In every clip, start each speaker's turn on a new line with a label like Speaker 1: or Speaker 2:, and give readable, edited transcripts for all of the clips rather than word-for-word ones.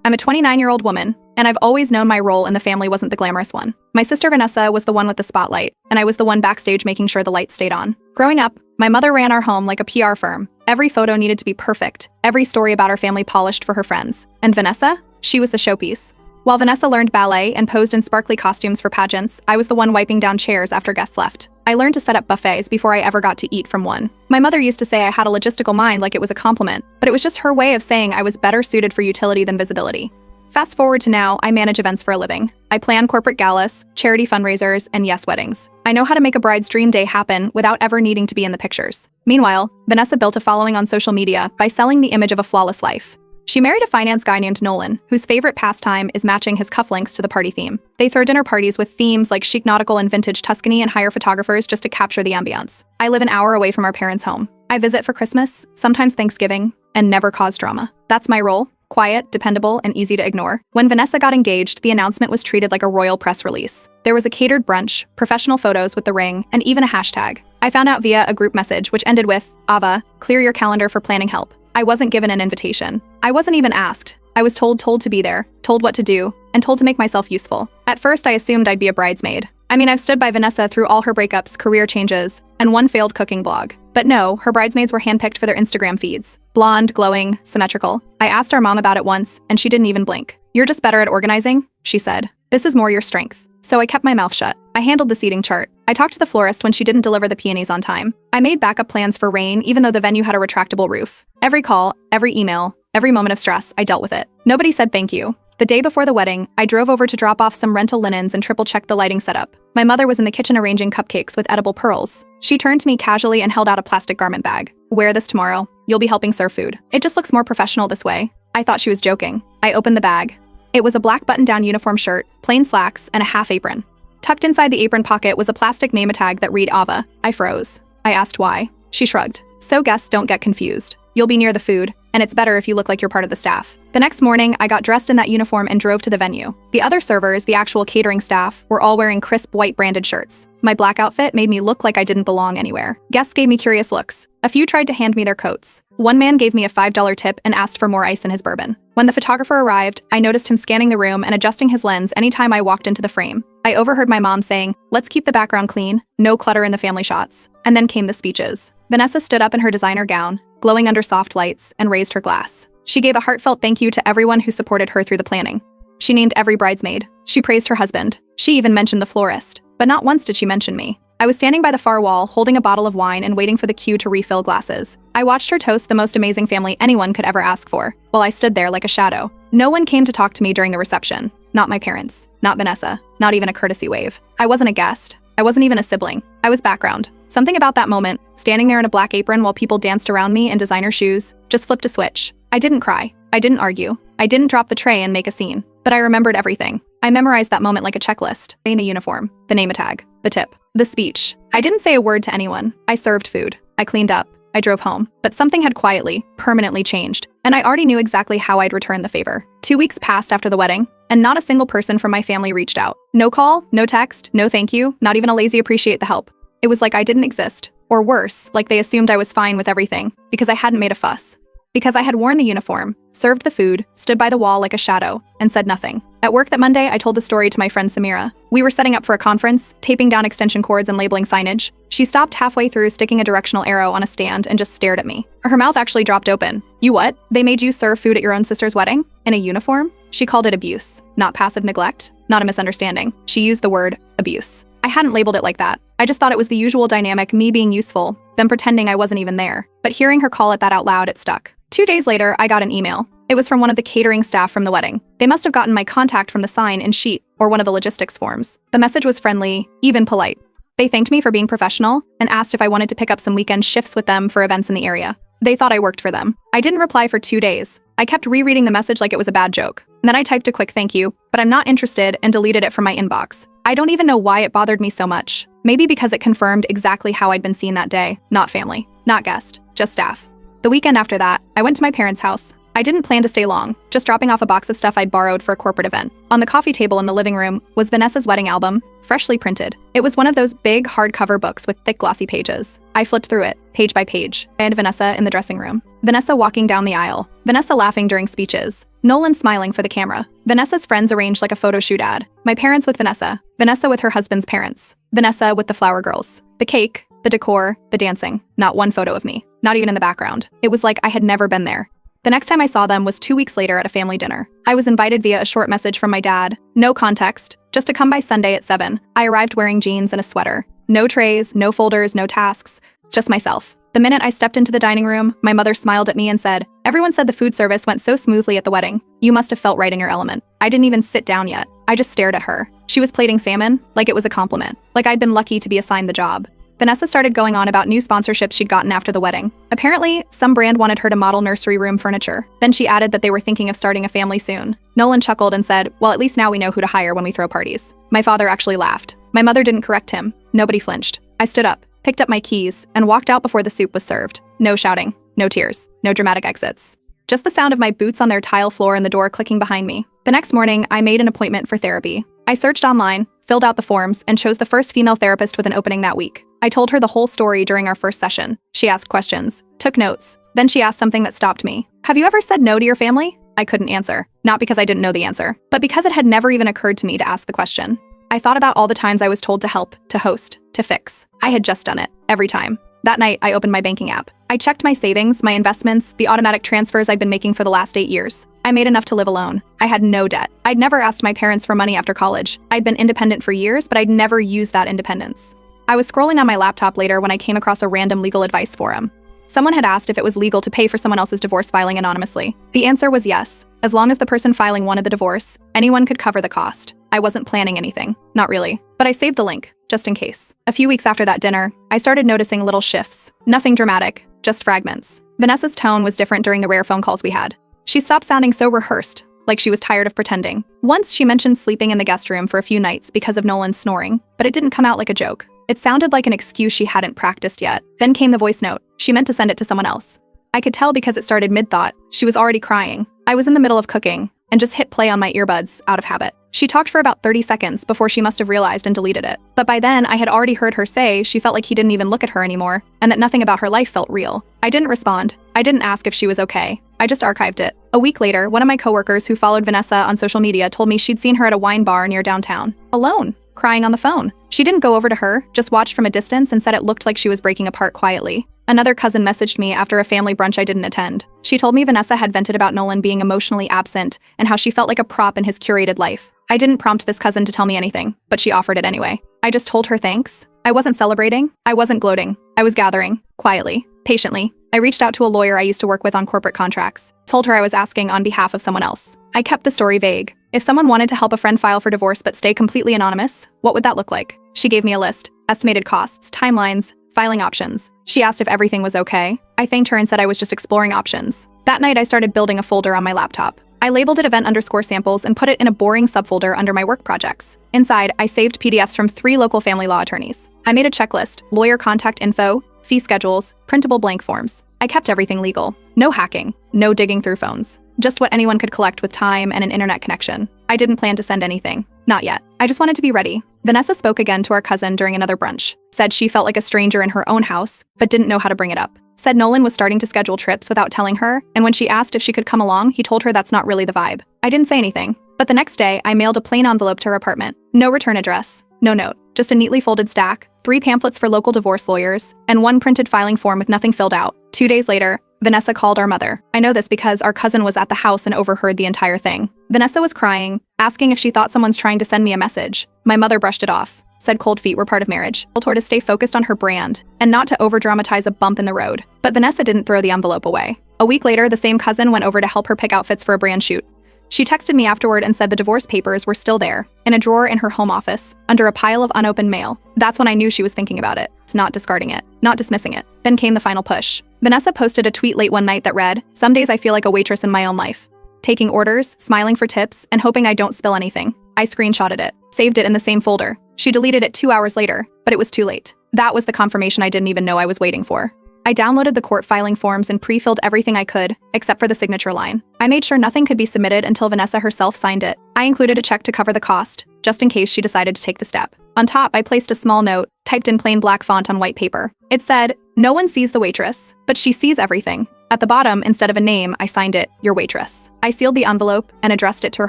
Speaker 1: I'm a 29-year-old woman, and I've always known my role in the family wasn't the glamorous one. My sister Vanessa was the one with the spotlight, and I was the one backstage making sure the lights stayed on. Growing up, my mother ran our home like a PR firm. Every photo needed to be perfect, every story about our family polished for her friends. And Vanessa? She was the showpiece. While Vanessa learned ballet and posed in sparkly costumes for pageants, I was the one wiping down chairs after guests left. I learned to set up buffets before I ever got to eat from one. My mother used to say I had a logistical mind like it was a compliment, but it was just her way of saying I was better suited for utility than visibility. Fast forward to now, I manage events for a living. I plan corporate galas, charity fundraisers, and yes, weddings. I know how to make a bride's dream day happen without ever needing to be in the pictures. Meanwhile, Vanessa built a following on social media by selling the image of a flawless life. She married a finance guy named Nolan, whose favorite pastime is matching his cufflinks to the party theme. They throw dinner parties with themes like chic nautical and vintage Tuscany and hire photographers just to capture the ambiance. I live an hour away from our parents' home. I visit for Christmas, sometimes Thanksgiving, and never cause drama. That's my role. Quiet, dependable, and easy to ignore. When Vanessa got engaged, the announcement was treated like a royal press release. There was a catered brunch, professional photos with the ring, and even a hashtag. I found out via a group message, which ended with, Ava, clear your calendar for planning help. I wasn't given an invitation. I wasn't even asked. I was told to be there, told what to do, and told to make myself useful. At first, I assumed I'd be a bridesmaid. I mean, I've stood by Vanessa through all her breakups, career changes, and one failed cooking blog. But no, her bridesmaids were handpicked for their Instagram feeds. Blonde, glowing, symmetrical. I asked our mom about it once, and she didn't even blink. You're just better at organizing, she said. This is more your strength. So I kept my mouth shut. I handled the seating chart. I talked to the florist when she didn't deliver the peonies on time. I made backup plans for rain, even though the venue had a retractable roof. Every call, every email, every moment of stress, I dealt with it. Nobody said thank you. The day before the wedding, I drove over to drop off some rental linens and triple-checked the lighting setup. My mother was in the kitchen arranging cupcakes with edible pearls. She turned to me casually and held out a plastic garment bag. Wear this tomorrow. You'll be helping serve food. It just looks more professional this way. I thought she was joking. I opened the bag. It was a black button-down uniform shirt, plain slacks, and a half apron. Tucked inside the apron pocket was a plastic name tag that read Ava. I froze. I asked why. She shrugged. So guests don't get confused. You'll be near the food, and it's better if you look like you're part of the staff. The next morning, I got dressed in that uniform and drove to the venue. The other servers, the actual catering staff, were all wearing crisp white branded shirts. My black outfit made me look like I didn't belong anywhere. Guests gave me curious looks. A few tried to hand me their coats. One man gave me a $5 tip and asked for more ice in his bourbon. When the photographer arrived, I noticed him scanning the room and adjusting his lens anytime I walked into the frame. I overheard my mom saying, "Let's keep the background clean, no clutter in the family shots." And then came the speeches. Vanessa stood up in her designer gown, glowing under soft lights, and raised her glass. She gave a heartfelt thank you to everyone who supported her through the planning. She named every bridesmaid. She praised her husband. She even mentioned the florist. But not once did she mention me. I was standing by the far wall, holding a bottle of wine and waiting for the cue to refill glasses. I watched her toast the most amazing family anyone could ever ask for, while I stood there like a shadow. No one came to talk to me during the reception. Not my parents. Not Vanessa. Not even a courtesy wave. I wasn't a guest. I wasn't even a sibling. I was background. Something about that moment, standing there in a black apron while people danced around me in designer shoes, just flipped a switch. I didn't cry. I didn't argue. I didn't drop the tray and make a scene. But I remembered everything. I memorized that moment like a checklist. In the uniform, the name tag, the tip, the speech. I didn't say a word to anyone. I served food. I cleaned up. I drove home. But something had quietly, permanently changed. And I already knew exactly how I'd return the favor. 2 weeks passed after the wedding, and not a single person from my family reached out. No call, no text, no thank you, not even a lazy appreciate the help. It was like I didn't exist. Or worse, like they assumed I was fine with everything, because I hadn't made a fuss. Because I had worn the uniform, served the food, stood by the wall like a shadow, and said nothing. At work that Monday, I told the story to my friend Samira. We were setting up for a conference, taping down extension cords and labeling signage. She stopped halfway through sticking a directional arrow on a stand and just stared at me. Her mouth actually dropped open. You what? They made you serve food at your own sister's wedding? In a uniform? She called it abuse, not passive neglect, not a misunderstanding. She used the word abuse. I hadn't labeled it like that. I just thought it was the usual dynamic, me being useful, them pretending I wasn't even there. But hearing her call it that out loud, it stuck. 2 days later, I got an email. It was from one of the catering staff from the wedding. They must have gotten my contact from the sign-in sheet or one of the logistics forms. The message was friendly, even polite. They thanked me for being professional and asked if I wanted to pick up some weekend shifts with them for events in the area. They thought I worked for them. I didn't reply for 2 days. I kept rereading the message like it was a bad joke. And then I typed a quick thank you, but I'm not interested, and deleted it from my inbox. I don't even know why it bothered me so much. Maybe because it confirmed exactly how I'd been seen that day. Not family, not guest, just staff. The weekend after that, I went to my parents' house. I didn't plan to stay long, just dropping off a box of stuff I'd borrowed for a corporate event. On the coffee table in the living room was Vanessa's wedding album, freshly printed. It was one of those big hardcover books with thick glossy pages. I flipped through it, page by page, and Vanessa in the dressing room. Vanessa walking down the aisle. Vanessa laughing during speeches. Nolan smiling for the camera. Vanessa's friends arranged like a photo shoot ad. My parents with Vanessa. Vanessa with her husband's parents. Vanessa with the flower girls. The cake, the decor, the dancing. Not one photo of me. Not even in the background. It was like I had never been there. The next time I saw them was 2 weeks later at a family dinner. I was invited via a short message from my dad. No context, just to come by Sunday at 7. I arrived wearing jeans and a sweater. No trays, no folders, no tasks, just myself. The minute I stepped into the dining room, my mother smiled at me and said, "Everyone said the food service went so smoothly at the wedding. You must have felt right in your element." I didn't even sit down yet. I just stared at her. She was plating salmon, like it was a compliment, like I'd been lucky to be assigned the job. Vanessa started going on about new sponsorships she'd gotten after the wedding. Apparently, some brand wanted her to model nursery room furniture. Then she added that they were thinking of starting a family soon. Nolan chuckled and said, "Well, at least now we know who to hire when we throw parties." My father actually laughed. My mother didn't correct him. Nobody flinched. I stood up, picked up my keys, and walked out before the soup was served. No shouting, no tears, no dramatic exits. Just the sound of my boots on their tile floor and the door clicking behind me. The next morning, I made an appointment for therapy. I searched online, filled out the forms, and chose the first female therapist with an opening that week. I told her the whole story during our first session. She asked questions, took notes. Then she asked something that stopped me. "Have you ever said no to your family?" I couldn't answer. Not because I didn't know the answer, but because it had never even occurred to me to ask the question. I thought about all the times I was told to help, to host, to fix. I had just done it, every time. That night, I opened my banking app. I checked my savings, my investments, the automatic transfers I'd been making for the last 8 years. I made enough to live alone. I had no debt. I'd never asked my parents for money after college. I'd been independent for years, but I'd never used that independence. I was scrolling on my laptop later when I came across a random legal advice forum. Someone had asked if it was legal to pay for someone else's divorce filing anonymously. The answer was yes. As long as the person filing wanted the divorce, anyone could cover the cost. I wasn't planning anything. Not really. But I saved the link, just in case. A few weeks after that dinner, I started noticing little shifts. Nothing dramatic, just fragments. Vanessa's tone was different during the rare phone calls we had. She stopped sounding so rehearsed, like she was tired of pretending. Once she mentioned sleeping in the guest room for a few nights because of Nolan's snoring, but it didn't come out like a joke. It sounded like an excuse she hadn't practiced yet. Then came the voice note. She meant to send it to someone else. I could tell because it started mid-thought. She was already crying. I was in the middle of cooking and just hit play on my earbuds out of habit. She talked for about 30 seconds before she must have realized and deleted it. But by then, I had already heard her say she felt like he didn't even look at her anymore and that nothing about her life felt real. I didn't respond. I didn't ask if she was okay. I just archived it. A week later, one of my coworkers who followed Vanessa on social media told me she'd seen her at a wine bar near downtown, alone, crying on the phone. She didn't go over to her, just watched from a distance and said it looked like she was breaking apart quietly. Another cousin messaged me after a family brunch I didn't attend. She told me Vanessa had vented about Nolan being emotionally absent and how she felt like a prop in his curated life. I didn't prompt this cousin to tell me anything, but she offered it anyway. I just told her thanks. I wasn't celebrating. I wasn't gloating. I was gathering, quietly, patiently. I reached out to a lawyer I used to work with on corporate contracts. Told her I was asking on behalf of someone else. I kept the story vague. If someone wanted to help a friend file for divorce but stay completely anonymous, what would that look like? She gave me a list, estimated costs, timelines, filing options. She asked if everything was okay. I thanked her and said I was just exploring options. That night, I started building a folder on my laptop. I labeled it event_samples and put it in a boring subfolder under my work projects. Inside, I saved PDFs from 3 local family law attorneys. I made a checklist, lawyer contact info, fee schedules, printable blank forms. I kept everything legal. No hacking, no digging through phones. Just what anyone could collect with time and an internet connection. I didn't plan to send anything. Not yet. I just wanted to be ready. Vanessa spoke again to our cousin during another brunch. Said she felt like a stranger in her own house, but didn't know how to bring it up. Said Nolan was starting to schedule trips without telling her, and when she asked if she could come along, he told her that's not really the vibe. I didn't say anything, but the next day, I mailed a plain envelope to her apartment. No return address, no note, just a neatly folded stack, 3 pamphlets for local divorce lawyers, and 1 printed filing form with nothing filled out. 2 days later, Vanessa called our mother. I know this because our cousin was at the house and overheard the entire thing. Vanessa was crying, asking if she thought someone's trying to send me a message. My mother brushed it off. Said cold feet were part of marriage. Told her to stay focused on her brand and not to over-dramatize a bump in the road. But Vanessa didn't throw the envelope away. A week later, the same cousin went over to help her pick outfits for a brand shoot. She texted me afterward and said the divorce papers were still there, in a drawer in her home office, under a pile of unopened mail. That's when I knew she was thinking about it, not discarding it, not dismissing it. Then came the final push. Vanessa posted a tweet late one night that read, "Some days I feel like a waitress in my own life. Taking orders, smiling for tips, and hoping I don't spill anything." I screenshotted it, saved it in the same folder. She deleted it 2 hours later, but it was too late. That was the confirmation I didn't even know I was waiting for. I downloaded the court filing forms and pre-filled everything I could, except for the signature line. I made sure nothing could be submitted until Vanessa herself signed it. I included a check to cover the cost, just in case she decided to take the step. On top, I placed a small note, typed in plain black font on white paper. It said, "No one sees the waitress, but she sees everything." At the bottom, instead of a name, I signed it, "Your Waitress." I sealed the envelope and addressed it to her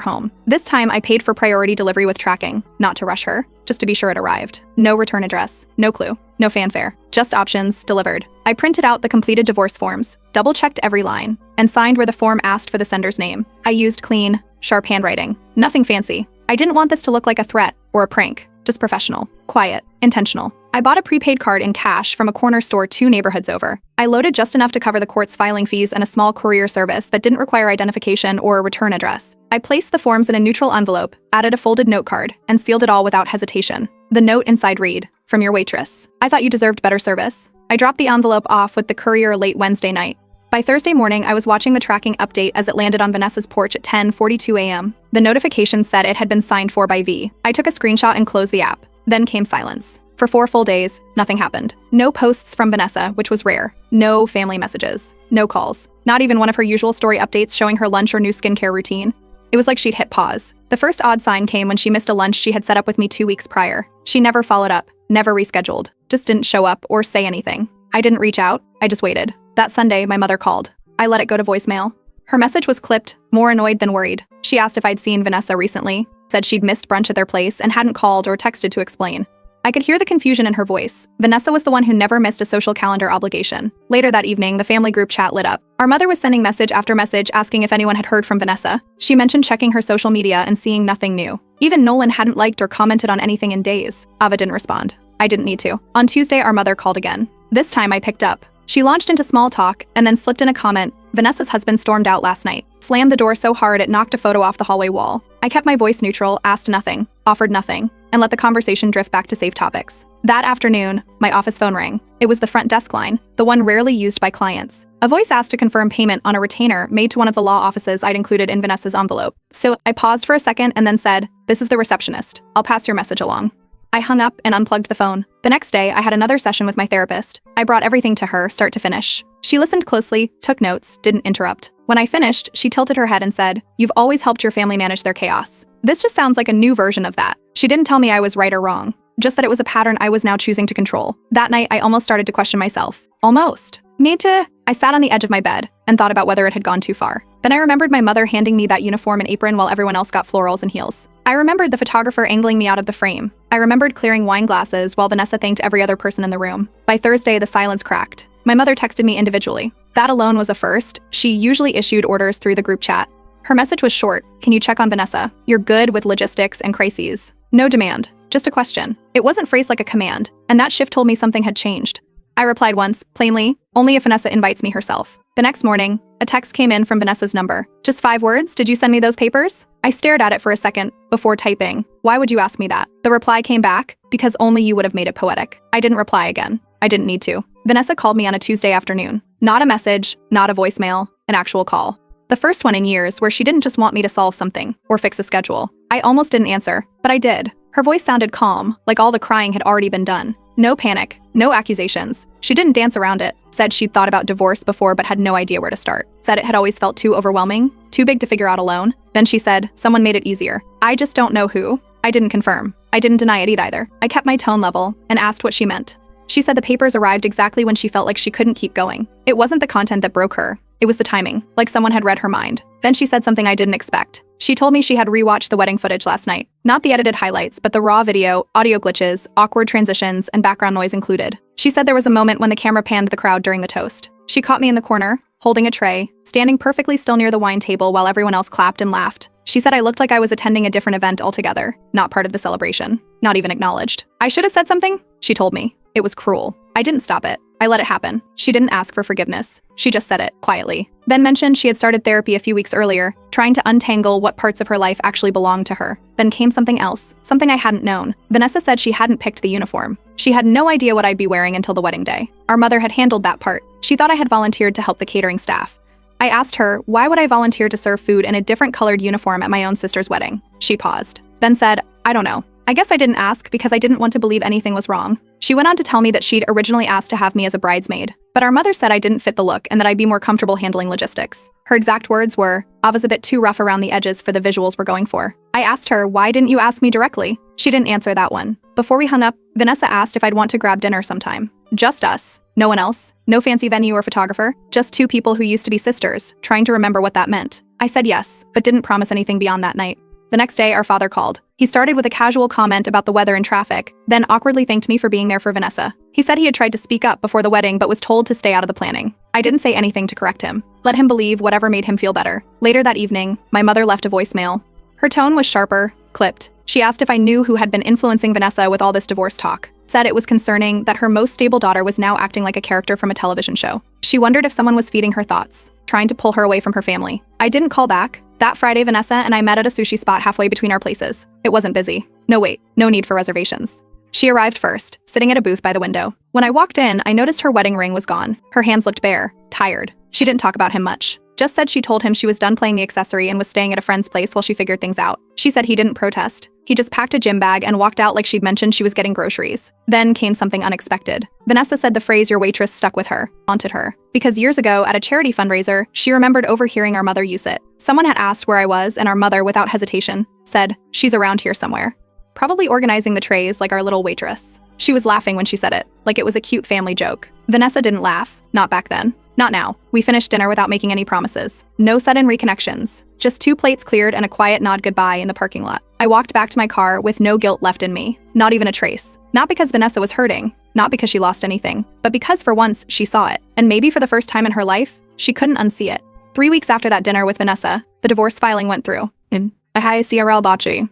Speaker 1: home. This time, I paid for priority delivery with tracking, not to rush her, just to be sure it arrived. No return address, no clue, no fanfare, just options, delivered. I printed out the completed divorce forms, double-checked every line, and signed where the form asked for the sender's name. I used clean, sharp handwriting. Nothing fancy. I didn't want this to look like a threat or a prank, just professional, quiet, intentional. I bought a prepaid card in cash from a corner store 2 neighborhoods over. I loaded just enough to cover the court's filing fees and a small courier service that didn't require identification or a return address. I placed the forms in a neutral envelope, added a folded note card, and sealed it all without hesitation. The note inside read, "From your waitress. I thought you deserved better service." I dropped the envelope off with the courier late Wednesday night. By Thursday morning, I was watching the tracking update as it landed on Vanessa's porch at 10:42 a.m. The notification said it had been signed for by V. I took a screenshot and closed the app. Then came silence. For 4 full days, nothing happened. No posts from Vanessa, which was rare. No family messages. No calls. Not even one of her usual story updates showing her lunch or new skincare routine. It was like she'd hit pause. The first odd sign came when she missed a lunch she had set up with me 2 weeks prior. She never followed up, never rescheduled, just didn't show up or say anything. I didn't reach out, I just waited. That Sunday, my mother called. I let it go to voicemail. Her message was clipped, more annoyed than worried. She asked if I'd seen Vanessa recently, said she'd missed brunch at their place and hadn't called or texted to explain. I could hear the confusion in her voice. Vanessa was the one who never missed a social calendar obligation. Later that evening, the family group chat lit up. Our mother was sending message after message asking if anyone had heard from Vanessa. She mentioned checking her social media and seeing nothing new. Even Nolan hadn't liked or commented on anything in days. Ava didn't respond. I didn't need to. On Tuesday, our mother called again. This time I picked up. She launched into small talk and then slipped in a comment. Vanessa's husband stormed out last night. Slammed the door so hard it knocked a photo off the hallway wall. I kept my voice neutral, asked nothing, offered nothing, and let the conversation drift back to safe topics. That afternoon, my office phone rang. It was the front desk line, the one rarely used by clients. A voice asked to confirm payment on a retainer made to one of the law offices I'd included in Vanessa's envelope. So I paused for a second and then said, "This is the receptionist. I'll pass your message along." I hung up and unplugged the phone. The next day, I had another session with my therapist. I brought everything to her, start to finish. She listened closely, took notes, didn't interrupt. When I finished, she tilted her head and said, "You've always helped your family manage their chaos. This just sounds like a new version of that." She didn't tell me I was right or wrong, just that it was a pattern I was now choosing to control. That night, I almost started to question myself. Almost. I sat on the edge of my bed and thought about whether it had gone too far. Then I remembered my mother handing me that uniform and apron while everyone else got florals and heels. I remembered the photographer angling me out of the frame. I remembered clearing wine glasses while Vanessa thanked every other person in the room. By Thursday, the silence cracked. My mother texted me individually. That alone was a first. She usually issued orders through the group chat. Her message was short. "Can you check on Vanessa? You're good with logistics and crises." No demand, just a question. It wasn't phrased like a command, and that shift told me something had changed. I replied once, plainly, "Only if Vanessa invites me herself." The next morning, a text came in from Vanessa's number. "Just 5 words, did you send me those papers?" I stared at it for a second, before typing. "Why would you ask me that?" The reply came back, "Because only you would have made it poetic." I didn't reply again. I didn't need to. Vanessa called me on a Tuesday afternoon. Not a message, not a voicemail, an actual call. The first one in years where she didn't just want me to solve something, or fix a schedule. I almost didn't answer, but I did. Her voice sounded calm, like all the crying had already been done. No panic, no accusations. She didn't dance around it. Said she'd thought about divorce before but had no idea where to start. Said it had always felt too overwhelming, too big to figure out alone. Then she said, "Someone made it easier. I just don't know who." I didn't confirm. I didn't deny it either. I kept my tone level and asked what she meant. She said the papers arrived exactly when she felt like she couldn't keep going. It wasn't the content that broke her. It was the timing, like someone had read her mind. Then she said something I didn't expect. She told me she had rewatched the wedding footage last night. Not the edited highlights, but the raw video, audio glitches, awkward transitions, and background noise included. She said there was a moment when the camera panned the crowd during the toast. She caught me in the corner, holding a tray, standing perfectly still near the wine table while everyone else clapped and laughed. She said I looked like I was attending a different event altogether, not part of the celebration, not even acknowledged. I should have said something, she told me. It was cruel. I didn't stop it. I let it happen. She didn't ask for forgiveness. She just said it, quietly. Then mentioned she had started therapy a few weeks earlier, trying to untangle what parts of her life actually belonged to her. Then came something else, something I hadn't known. Vanessa said she hadn't picked the uniform. She had no idea what I'd be wearing until the wedding day. Our mother had handled that part. She thought I had volunteered to help the catering staff. I asked her, why would I volunteer to serve food in a different colored uniform at my own sister's wedding? She paused, then said, "I don't know. I guess I didn't ask because I didn't want to believe anything was wrong. She went on to tell me that she'd originally asked to have me as a bridesmaid, but our mother said I didn't fit the look and that I'd be more comfortable handling logistics. Her exact words were, "I was a bit too rough around the edges for the visuals we're going for." I asked her, "Why didn't you ask me directly?" She didn't answer that one. Before we hung up, Vanessa asked if I'd want to grab dinner sometime. Just us. No one else. No fancy venue or photographer. Just two people who used to be sisters, trying to remember what that meant. I said yes, but didn't promise anything beyond that night. The next day, our father called. He started with a casual comment about the weather and traffic, then awkwardly thanked me for being there for Vanessa. He said he had tried to speak up before the wedding but was told to stay out of the planning. I didn't say anything to correct him. Let him believe whatever made him feel better. Later that evening, my mother left a voicemail. Her tone was sharper, clipped. She asked if I knew who had been influencing Vanessa with all this divorce talk. Said it was concerning that her most stable daughter was now acting like a character from a television show. She wondered if someone was feeding her thoughts, trying to pull her away from her family. I didn't call back. That Friday, Vanessa and I met at a sushi spot halfway between our places. It wasn't busy. No wait, no need for reservations. She arrived first, sitting at a booth by the window. When I walked in, I noticed her wedding ring was gone. Her hands looked bare, tired. She didn't talk about him much. Just said she told him she was done playing the accessory and was staying at a friend's place while she figured things out. She said he didn't protest. He just packed a gym bag and walked out like she'd mentioned she was getting groceries. Then came something unexpected. Vanessa said the phrase "your waitress" stuck with her, haunted her. Because years ago, at a charity fundraiser, she remembered overhearing our mother use it. Someone had asked where I was, and our mother, without hesitation, said, "She's around here somewhere." Probably organizing the trays like our little waitress. She was laughing when she said it, like it was a cute family joke. Vanessa didn't laugh, not back then. Not now. We finished dinner without making any promises. No sudden reconnections. Just 2 plates cleared and a quiet nod goodbye in the parking lot. I walked back to my car with no guilt left in me. Not even a trace. Not because Vanessa was hurting. Not because she lost anything. But because for once, she saw it. And maybe for the first time in her life, she couldn't unsee it. 3 weeks after that dinner with Vanessa, the divorce filing went through. Hi, CRL Bachi.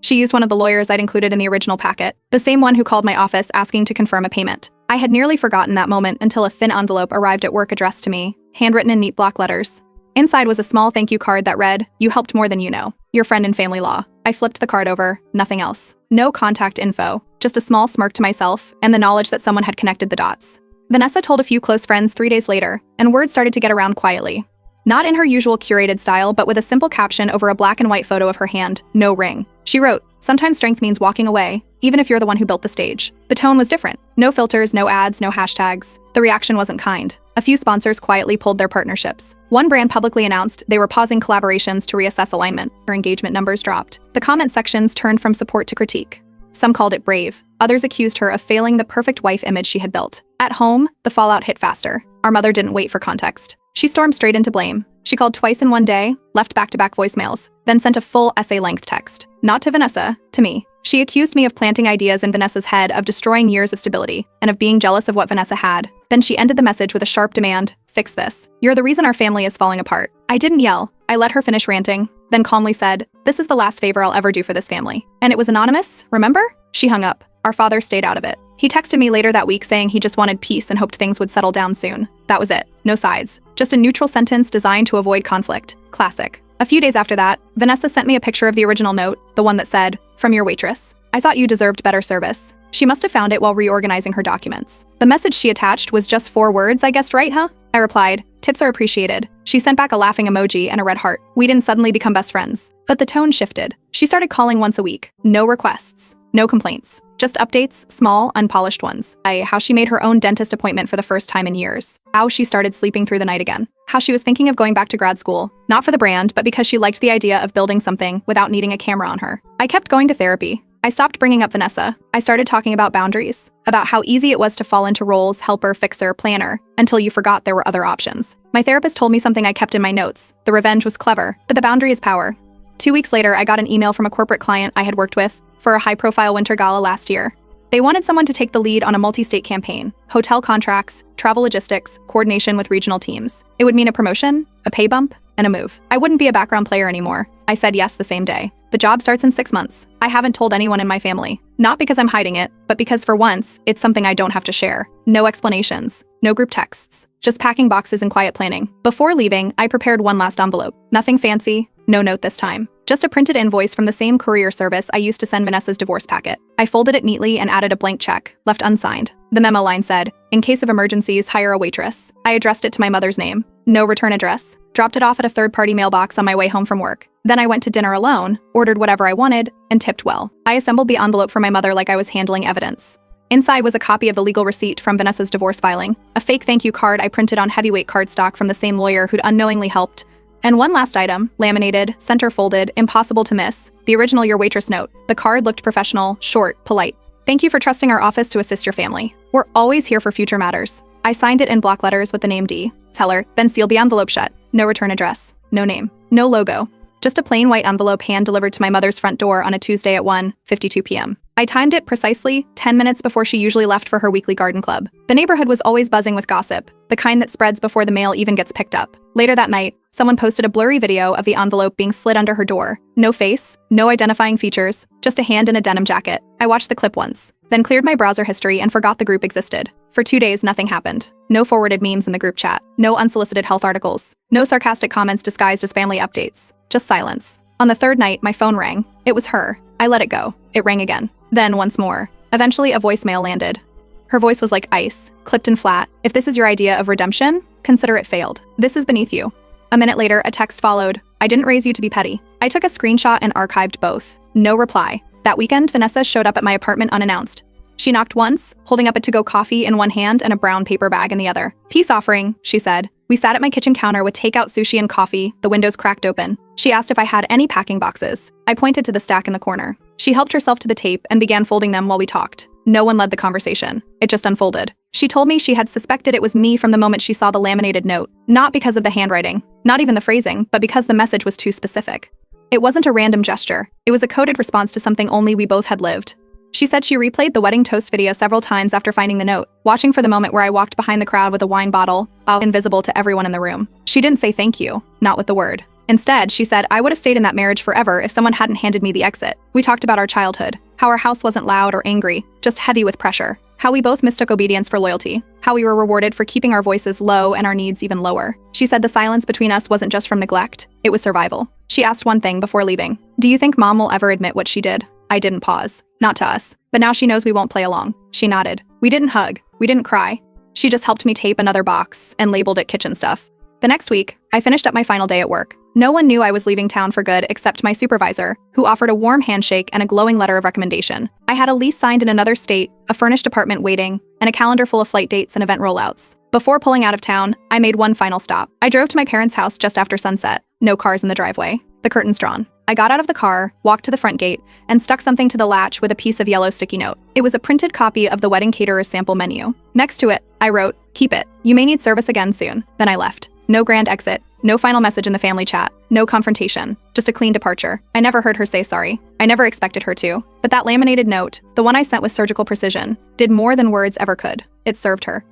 Speaker 1: She used one of the lawyers I'd included in the original packet. The same one who called my office asking to confirm a payment. I had nearly forgotten that moment until a thin envelope arrived at work addressed to me, handwritten in neat block letters. Inside was a small thank you card that read, "You helped more than you know. Your friend in family law." I flipped the card over, nothing else. No contact info, just a small smirk to myself and the knowledge that someone had connected the dots. Vanessa told a few close friends 3 days later, and word started to get around quietly. Not in her usual curated style, but with a simple caption over a black and white photo of her hand, "No ring." She wrote, "Sometimes strength means walking away, even if you're the one who built the stage." The tone was different. No filters, no ads, no hashtags. The reaction wasn't kind. A few sponsors quietly pulled their partnerships. One brand publicly announced they were pausing collaborations to reassess alignment. Her engagement numbers dropped. The comment sections turned from support to critique. Some called it brave. Others accused her of failing the perfect wife image she had built. At home, the fallout hit faster. Our mother didn't wait for context. She stormed straight into blame. She called twice in one day, left back-to-back voicemails, then sent a full essay-length text. Not to Vanessa, to me. She accused me of planting ideas in Vanessa's head, of destroying years of stability, and of being jealous of what Vanessa had. Then she ended the message with a sharp demand, "Fix this. You're the reason our family is falling apart." I didn't yell. I let her finish ranting, then calmly said, "This is the last favor I'll ever do for this family." And it was anonymous, remember? She hung up. Our father stayed out of it. He texted me later that week saying he just wanted peace and hoped things would settle down soon. That was it. No sides. Just a neutral sentence designed to avoid conflict. Classic. A few days after that, Vanessa sent me a picture of the original note, the one that said, "From your waitress. I thought you deserved better service." She must have found it while reorganizing her documents. The message she attached was just 4 words, "I guessed right, huh?" I replied, "Tips are appreciated." She sent back a laughing emoji and a red heart. We didn't suddenly become best friends. But the tone shifted. She started calling once a week. No requests. No complaints. Just updates, small, unpolished ones. How she made her own dentist appointment for the first time in years. How she started sleeping through the night again. How she was thinking of going back to grad school, not for the brand, but because she liked the idea of building something without needing a camera on her. I kept going to therapy. I stopped bringing up Vanessa. I started talking about boundaries, about how easy it was to fall into roles, helper, fixer, planner, until you forgot there were other options. My therapist told me something I kept in my notes. The revenge was clever, but the boundary is power. 2 weeks later, I got an email from a corporate client I had worked with for a high-profile winter gala last year. They wanted someone to take the lead on a multi-state campaign, hotel contracts, travel logistics, coordination with regional teams. It would mean a promotion, a pay bump, and a move. I wouldn't be a background player anymore. I said yes the same day. The job starts in 6 months. I haven't told anyone in my family. Not because I'm hiding it, but because for once, it's something I don't have to share. No explanations, no group texts, just packing boxes and quiet planning. Before leaving, I prepared one last envelope. Nothing fancy, no note this time. Just a printed invoice from the same courier service I used to send Vanessa's divorce packet. I folded it neatly and added a blank check, left unsigned. The memo line said, "In case of emergencies, hire a waitress." I addressed it to my mother's name. No return address. dropped it off at a third-party mailbox on my way home from work. Then I went to dinner alone, ordered whatever I wanted, and tipped well. I assembled the envelope for my mother like I was handling evidence. Inside was a copy of the legal receipt from Vanessa's divorce filing, a fake thank you card I printed on heavyweight cardstock from the same lawyer who'd unknowingly helped, and one last item, laminated, center-folded, impossible to miss, the original Your Waitress note. The card looked professional, short, polite. Thank you for trusting our office to assist your family. We're always here for future matters. I signed it in block letters with the name D, teller, then sealed the envelope shut. No return address, no name, no logo. Just a plain white envelope hand-delivered to my mother's front door on a Tuesday at 1:52 p.m. I timed it precisely 10 minutes before she usually left for her weekly garden club. The neighborhood was always buzzing with gossip, the kind that spreads before the mail even gets picked up. Later that night, someone posted a blurry video of the envelope being slid under her door. No face, no identifying features, just a hand in a denim jacket. I watched the clip once, then cleared my browser history and forgot the group existed. For 2 days, nothing happened. No forwarded memes in the group chat, no unsolicited health articles, no sarcastic comments disguised as family updates, just silence. On the third night, my phone rang. It was her. I let it go. It rang again. Then once more. Eventually, a voicemail landed. Her voice was like ice, clipped and flat. If this is your idea of redemption, consider it failed. This is beneath you. A minute later, a text followed. I didn't raise you to be petty. I took a screenshot and archived both. No reply. That weekend, Vanessa showed up at my apartment unannounced. She knocked once, holding up a to-go coffee in one hand and a brown paper bag in the other. Peace offering, she said. We sat at my kitchen counter with takeout sushi and coffee, the windows cracked open. She asked if I had any packing boxes. I pointed to the stack in the corner. She helped herself to the tape and began folding them while we talked. No one led the conversation. It just unfolded. She told me she had suspected it was me from the moment she saw the laminated note, not because of the handwriting, not even the phrasing, but because the message was too specific. It wasn't a random gesture. It was a coded response to something only we both had lived. She said she replayed the wedding toast video several times after finding the note, watching for the moment where I walked behind the crowd with a wine bottle, all invisible to everyone in the room. She didn't say thank you, not with the word. Instead, she said I would have stayed in that marriage forever if someone hadn't handed me the exit. We talked about our childhood, how our house wasn't loud or angry, just heavy with pressure, how we both mistook obedience for loyalty, how we were rewarded for keeping our voices low and our needs even lower. She said the silence between us wasn't just from neglect, it was survival. She asked one thing before leaving. Do you think Mom will ever admit what she did? I didn't pause. Not to us. But now she knows we won't play along. She nodded. We didn't hug. We didn't cry. She just helped me tape another box and labeled it kitchen stuff. The next week, I finished up my final day at work. No one knew I was leaving town for good except my supervisor, who offered a warm handshake and a glowing letter of recommendation. I had a lease signed in another state, a furnished apartment waiting, and a calendar full of flight dates and event rollouts. Before pulling out of town, I made one final stop. I drove to my parents' house just after sunset. No cars in the driveway. The curtains drawn. I got out of the car, walked to the front gate, and stuck something to the latch with a piece of yellow sticky note. It was a printed copy of the wedding caterer's sample menu. Next to it, I wrote, "Keep it. You may need service again soon." Then I left. No grand exit, no final message in the family chat, no confrontation, just a clean departure. I never heard her say sorry. I never expected her to. But that laminated note, the one I sent with surgical precision, did more than words ever could. It served her.